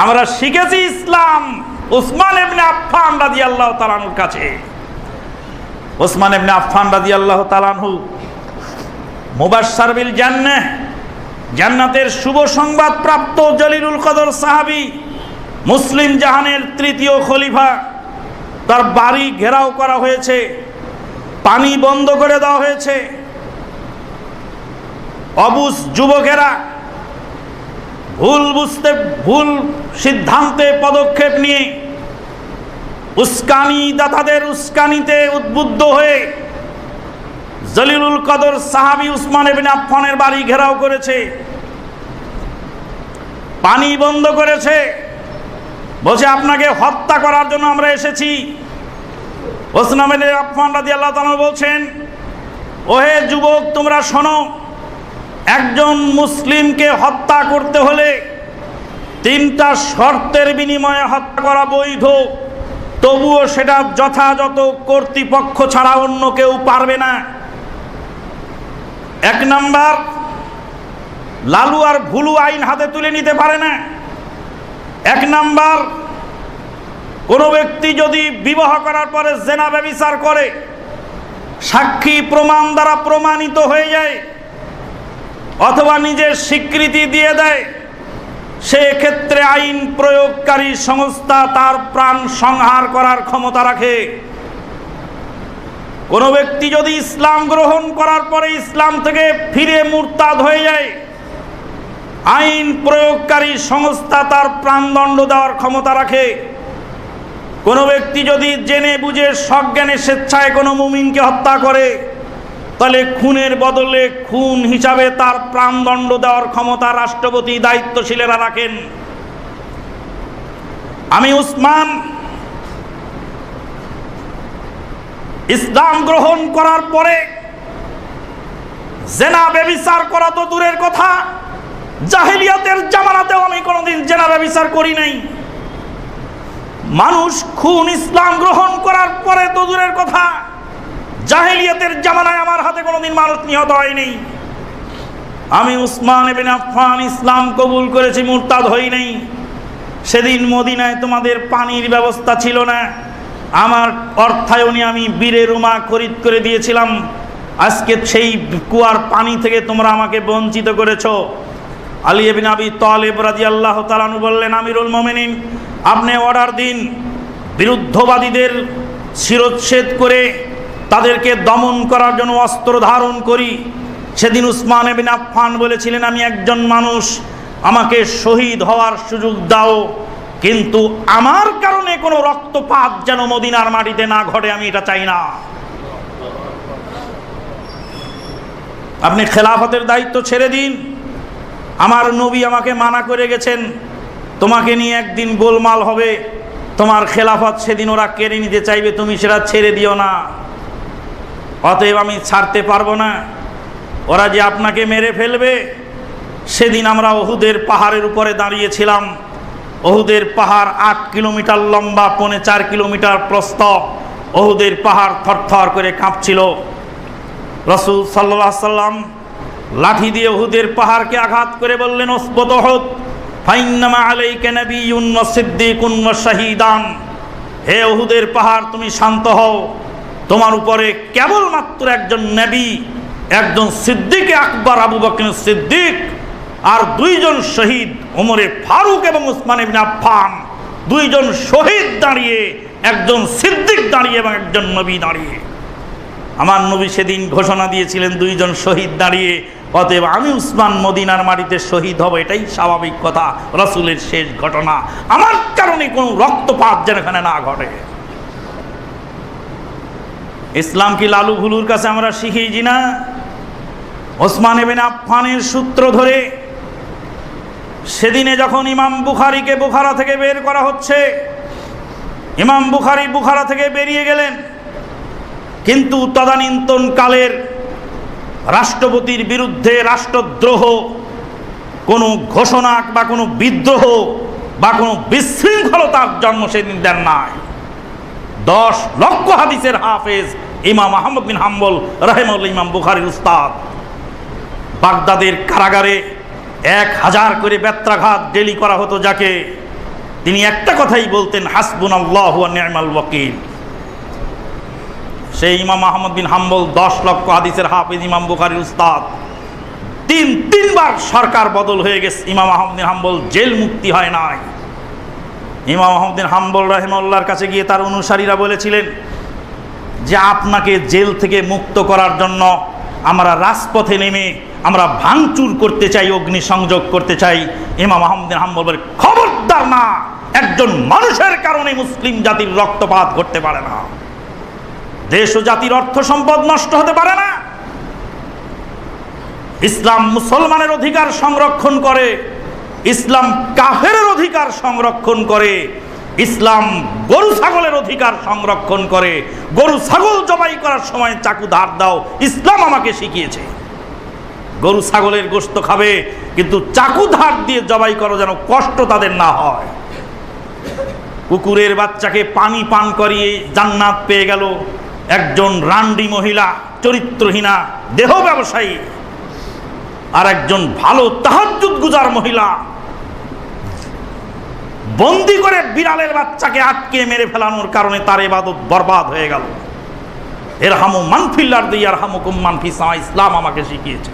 আমরা শিখেছি ইসলাম উসমান ইবনে আফফান রাদিয়াল্লাহু তাআলা আনহুর কাছে। উসমান ইবনে আফফান রাদিয়াল্লাহু তাআলা আনহু মুবাশশার বিল জান্নাহ, জান্নাতের শুভ সংবাদ প্রাপ্ত জলিলুল কদর সাহাবী, মুসলিম জাহানের তৃতীয় খলিফা। তার বাড়ি ঘেরাও করা হয়েছে, পানি বন্ধ করে দেওয়া হয়েছে। অবুঝ যুবকেরা ভুল সিদ্ধান্তে পদক্ষেপ নিয়ে উস্কানিদাতাদের উস্কানিতে উদ্বুদ্ধ হয়ে জলিলুল কদর সাহাবী উসমান ইবনে আফফানের বাড়ি ঘেরাও করেছে, পানি বন্ধ করেছে, বলছে আপনাকে হত্যা করার জন্য আমরা এসেছি। উসমান ইবনে আফফান রাদিয়াল্লাহু তাআলা বলছেন, ওহে যুবক তোমরা শোনো, একজন মুসলিমকে হত্যা করতে হলে 3টা শর্তের বিনিময়ে হত্যা করা বৈধ, তবুও সেটা যথাযথ কর্তৃপক্ষ ছাড়া অন্য কেউ পারবে না। 1 নাম্বার, লালু আর ভুলু আইন হাতে তুলে নিতে পারে না। 1 নাম্বার, কোনো ব্যক্তি যদি বিবাহ করার পরে জেনা ব্যভিচার করে, সাক্ষী প্রমাণ দ্বারা প্রমাণিত হয়ে যায় অথবা নিজের স্বীকৃতি দিয়ে দেয়, সেক্ষেত্রে আইন প্রয়োগকারী সংস্থা তার প্রাণ সংহার করার ক্ষমতা রাখে। কোনো ব্যক্তি যদি ইসলাম গ্রহণ করার পরে ইসলাম থেকে ফিরে মুরতাদ হয়ে যায়, আইন প্রয়োগকারী সংস্থা তার প্রাণদণ্ড দেওয়ার ক্ষমতা রাখে। কোনো ব্যক্তি যদি জেনে বুঝে সজ্ঞানে স্বেচ্ছায় কোনো মুমিনকে হত্যা করে, তাহলে খুনের বদলে খুন হিসাবে তার প্রাণদণ্ড দেওয়ার ক্ষমতা রাষ্ট্রপতি দায়িত্বশীলেরা রাখেন। আমি উসমান ইসলাম গ্রহণ করার পরে জেনা ব্যভিচার করা তো দূরের কথা, জাহেলিয়াতের জামানাতেও আমি কোনোদিন জেনা ব্যভিচার করি নাই। মানুষ খুন ইসলাম গ্রহণ করার পরে তো দূরের কথা, জাহেলিয়াতের জামানায় আমার হাতে কোনোদিন মানুষ নিহত হয়নি। আমি উসমান ইবনে আফফান ইসলাম কবুল করেছি, মুরতাদ হই নাই। সেদিন মদিনায় তোমাদের পানির ব্যবস্থা ছিল না, আমার অর্থায়নে আমি বীরের রুমা খরিদ করে দিয়েছিলাম। আজকে সেই কুয়ার পানি থেকে তোমরা আমাকে বঞ্চিত করেছো। আলী ইবনে আবি তালেব রাদিয়াল্লাহু তাআলা আনহু বললেন, আমিরুল মুমিনিন আপনি অর্ডার দিন, বিরুদ্ধবাদীদের শিরচ্ছেদ করে তাদেরকে দমন করার জন্য অস্ত্র ধারণ করি। সেদিন উসমান ইবনে আফফান বলেছিলেন, আমি একজন মানুষ, আমাকে শহীদ হওয়ার সুযোগ দাও, কিন্তু আমার কারণে কোনো রক্তপাত যেন মদিনার মাটিতে না ঘটে, আমি এটা চাই না। আপনি খেলাফতের দায়িত্ব ছেড়ে দিন। আমার নবী আমাকে মানা করে গেছেন, তোমাকে নিয়ে একদিন গোলমাল হবে, তোমার খেলাফত সেদিন ওরা কেড়ে নিতে চাইবে, তুমি সেটা ছেড়ে দিও না। অতএব আমি ছাড়তে পারবো না, ওরা যে আপনাকে মেরে ফেলবে। সেদিন আমরা উহুদের পাহাড়ের উপরে দাঁড়িয়েছিলাম। উহুদের পাহাড় 8 কিলোমিটার লম্বা, 4.5 কিলোমিটার প্রস্থ। উহুদের পাহাড় থরথর করে কাঁপছিল। রাসূল সাল্লাল্লাহু আলাইহি সাল্লাম লাঠি দিয়ে উহুদের পাহাড়কে আঘাত করে বললেন, উসবুত উহুদ ফাইন্নামা আলাইকা নাবিয়্যুন ওয়া সিদ্দীকুন ওয়া শাহীদান। হে উহুদের পাহাড়, তুমি শান্ত হও, তোমার উপরে কেবলমাত্র একজন নবী, একজন সিদ্দিক আকবর আবু বকর সিদ্দিক, আর 2 জন শহীদ ওমরে ফারুক এবং উসমান ইবনে আফফান। 2 জন শহীদ দাঁড়িয়ে, একজন সিদ্দিক দাঁড়িয়ে এবং একজন নবী দাঁড়িয়ে। আমার নবী সেদিন ঘোষণা দিয়েছিলেন 2 জন শহীদ দাঁড়িয়ে, অতএব আমি উসমান মদিনার মাটিতে শহীদ হব, এটাই স্বাভাবিক কথা, রাসূলের শেষ ঘটনা। আমার কারণে কোনো রক্তপাত যেন এখানে না ঘটে। ইসলাম কি লালু ভুলুর কাছে আমরা শিখেছি না? ওসমান ইবনে আফফানের সূত্র ধরে সেদিনে যখন ইমাম বুখারীকে বুখারা থেকে বের করা হচ্ছে, ইমাম বুখারী বুখারা থেকে বেরিয়ে গেলেন, কিন্তু তদানীন্তন কালের রাষ্ট্রপতির বিরুদ্ধে রাষ্ট্রদ্রোহ কোনো ঘোষণা বা কোনো বিদ্রোহ বা কোনো বিশৃঙ্খলতার জন্ম সেদিন দেন নাই। 10 লক্ষ হাদিসের হাফেজ ইমাম আহমদ বিন হাম্বল রাহিমাহুল্লাহ, ইমাম বুখারীর উস্তাদ, বাগদাদের কারাগারে 1000 করে বেত্রাঘাত ডেলি করা হতো, যাকে তিনি একটা কথাই বলতেন, হাসবুনাল্লাহু ওয়া নি'মাল ওয়াকিল। সেই ইমাম আহমদ বিন হাম্বল 10 লক্ষ হাদিসের হাফেজ, ইমাম বুখারীর উস্তাদ, তিনবার সরকার বদল হয়ে গেছে, ইমাম আহমদ বিন হাম্বল জেল মুক্তি হয় নাই। ইমাম আহমদ বিন হাম্বল রাহিমাহুল্লাহর কাছে গিয়ে তার অনুসারীরা বলেছিলেন যে আপনাকে জেল থেকে মুক্ত করার জন্য আমরা রাজপথে নেমে আমরা ভাঙচুর করতে চাই, অগ্নিসংযোগ করতে চাই। ইমাম আহমদ বিন হাম্বল বলে, খবরদার না, একজন মানুষের কারণে মুসলিম জাতির রক্তপাত ঘটতে পারে না, দেশ ও জাতির অর্থ সম্পদ নষ্ট হতে পারে না। ইসলাম মুসলমানের অধিকার সংরক্ষণ করে, ইসলাম কাফেরের অধিকার সংরক্ষণ করে, ইসলাম গরু ছাগলের অধিকার সংরক্ষণ করে। গরু ছাগল জবাই করার সময় চাকু ধার দাও, ইসলাম আমাকে শিখিয়েছে। গরু ছাগলের গোশত খাবে, কিন্তু চাকু ধার দিয়ে জবাই করো যেন কষ্ট তাদের না হয়। কুকুরের বাচ্চাকে পানি পান করিয়ে জান্নাত পেয়ে গেল একজন রান্ডি মহিলা, চরিত্রহীনা দেহ ব্যবসায়ী, আর একজন ভালো তাহাজ্জুদ গুজার মহিলা বন্দি করে বিড়ালের বাচ্চাকে আটকে মেরে ফেলানোর কারণে তার ইবাদত বরবাদ হয়ে গেল। ইরহামু মান ফিল আরদি ইয়ারহামুকুম মান ফিস সামা, ইসলাম আমাকে শিখিয়েছে।